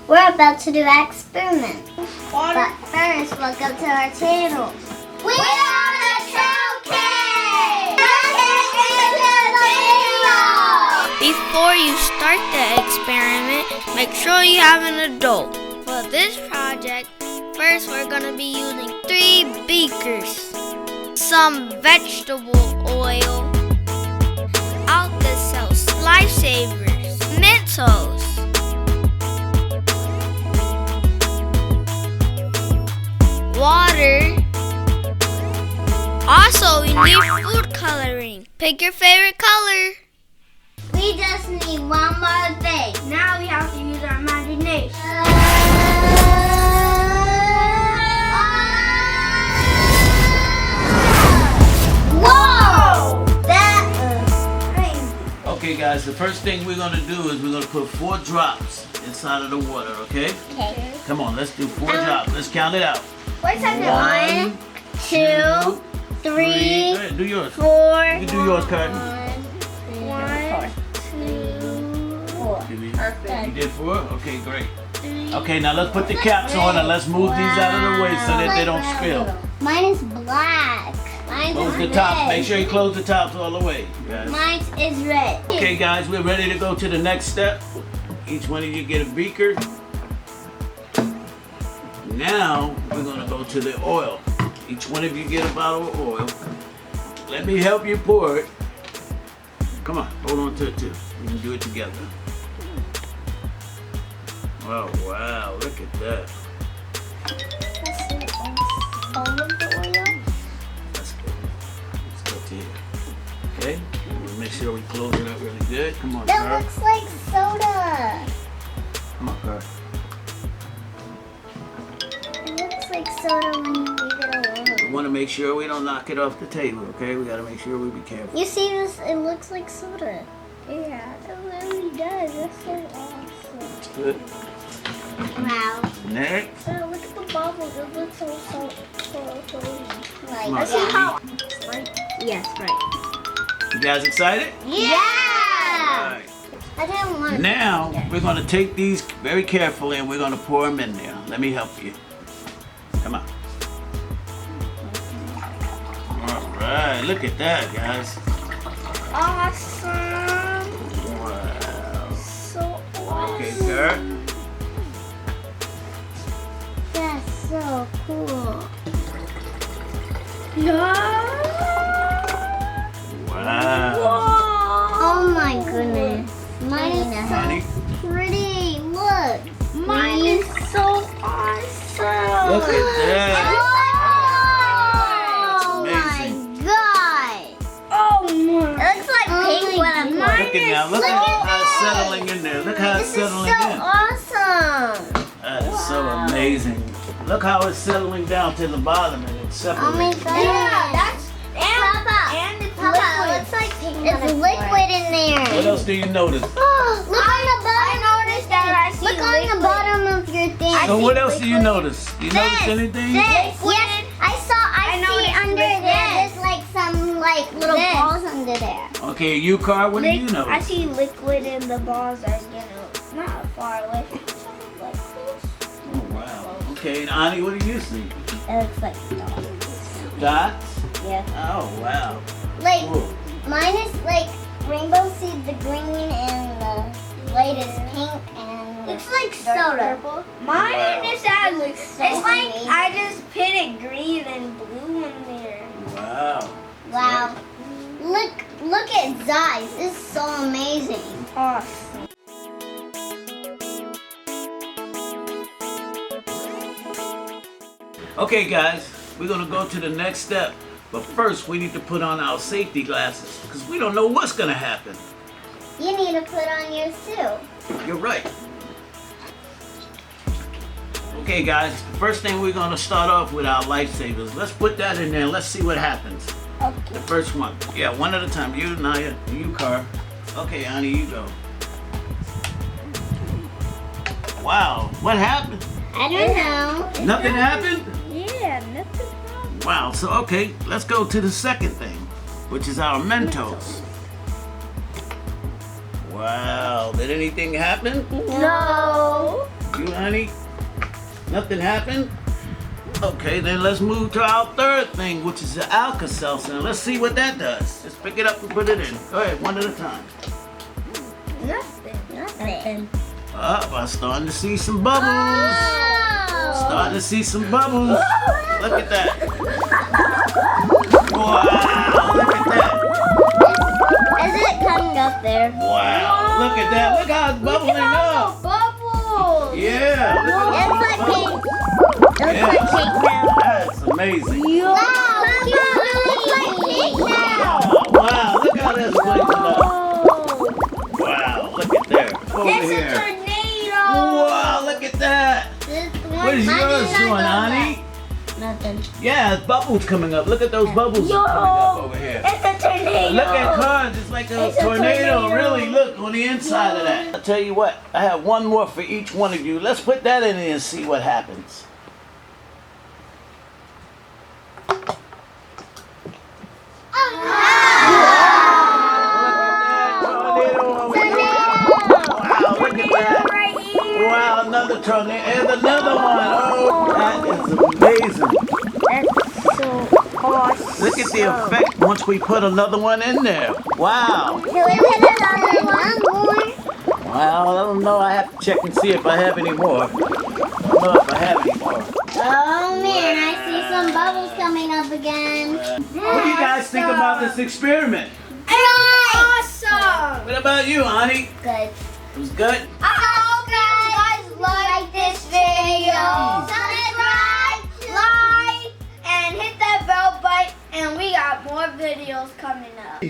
We're about to do an experiment. But first, welcome to our channel. We are the Trail Kids! Before you start the experiment, make sure you have an adult. For this project, first we're going to be using 3 beakers, some vegetable oil, Alka-Seltz Lifesavers, Mentos, water. Also, we need food coloring. Pick your favorite color. We just need one more thing. Now we have to use our imagination. Whoa! That is crazy. Okay guys, the first thing we're going to do is we're going to put 4 drops inside of the water, okay? Okay. Come on, let's do 4 drops. Let's count it out. What's that? 1, 2, 3, Go ahead, do yours. 4. You can do yours, Curtin. 1, 2, 4. You did 4? Okay, great. Okay, now let's put the caps on and let's move these out of the way so that they don't spill. Mine is black. Mine Close is the red. top. Make sure you close the tops all the way. Yes. Mine is red. Okay, guys, we're ready to go to the next step. Each one of you get a beaker. Now we're going to go to the oil. Each one of you get a bottle of oil. Let me help you pour it. Come on, hold on to it too. We can do it together. Oh wow, look at that. All of the oil. That's good. Let's go to here. Okay, we'll make sure we close it up really good. Come on, That Carl. looks like soda. Come on, Carl. It looks like soda when you leave it We alone. want to make sure we don't knock it off the table, okay? We got to make sure we be careful. You see this? It looks like soda. Yeah, it really does. That's so awesome. That's good. Wow. Next. Look at the bubbles. It looks so Like, Come on, Let's see how. Yes, right. You guys excited? Yeah! All right. I didn't want Now, we're going to take these very carefully and we're going to pour them in there. Let me help you. Come on. All right, look at that, guys. Awesome. Wow. So awesome. Okay, Kurt. That's so cool. Yeah. Wow. Oh my goodness. Mine is Honey, so pretty. Look. Mine is so awesome. look at that. Oh That's amazing. my god. Oh It my. looks like pink when I'm Mine Look at now. Look Look at at how it's that. settling in there. Look how it's This is settling so in. awesome. That is so amazing. Look how it's settling down to the bottom and it's Oh my separating. god. Yeah, that's Papa. and it's Papa, liquid. it looks like pink. It's liquid in there. What else do you notice? Oh, look on the bottom. I noticed that I see Look on the bottom of your thing. So what else do you notice? You notice anything? Yes, I see noticed under liquid. there. There's like some like little balls under there. Okay, you, Car, what do you I notice? see liquid and the balls are, not far away from each other, like this. Oh, wow. Okay, and Ani, what do you see? It looks like dogs. Dots? Yeah. Oh, wow. Like Cool. mine is like rainbow seed, the green, and the light is pink, and It's like dark soda. purple. Mine Wow. is that Looks so it's like amazing. I just pitted green and blue in there. Wow. Wow. Look at his eyes. It's so amazing. Awesome. Okay, guys, we're going to go to the next step. But first, we need to put on our safety glasses because we don't know what's going to happen. You need to put on yours too. You're right. Okay, guys, the first thing we're going to start off with our lifesavers. Let's put that in there and let's see what happens. Okay. The first one. Yeah, one at a time. You, Naya. You, Car. Okay, Annie, you go. Wow, what happened? I don't know. Nothing happened? Yeah, nothing wrong. Wow, so okay, let's go to the second thing, which is our Mentos. Wow, did anything happen? No. You, honey? Nothing happened? Okay, then let's move to our third thing, which is the Alka-Seltzer. And let's see what that does. Just pick it up and put it in. Go ahead, one at a time. Nothing. I'm starting to see some bubbles. Oh. Starting to see some bubbles. Look at that. Wow, look at that. Is it coming up there? Wow, look at that. Look how it's bubbling up. Bubbles. Yeah. It's Look like at those pink. bubbles. Looks like pink now. That's amazing. Wow, it's like pink now. Wow, look how that's blazing up. Wow, look at that. Over It's a here. tornado. Wow, look at that. What is yours doing, honey? Nothing. Yeah, it's bubbles coming up. Look at those bubbles coming up over here. It's a tornado. Look at cars. It's like a It's a tornado. tornado. Really, look on the inside of that. I'll tell you what. I have one more for each one of you. Let's put that in there and see what happens. Wow, look at that. Right here. Wow, another tornado. And another one. Oh, that is amazing. That's so awesome. Look at the effect once we put another one in there. Wow. Can we put another one more? Well, I don't know. I have to check and see if I have any more. I don't know if I have any more. Oh man, I see some bubbles coming up again. What do you guys think about this experiment? Awesome. What about you, honey? Good. It was good? I hope you guys like this video. Subscribe, Like and hit that bell button, and we got more videos coming up.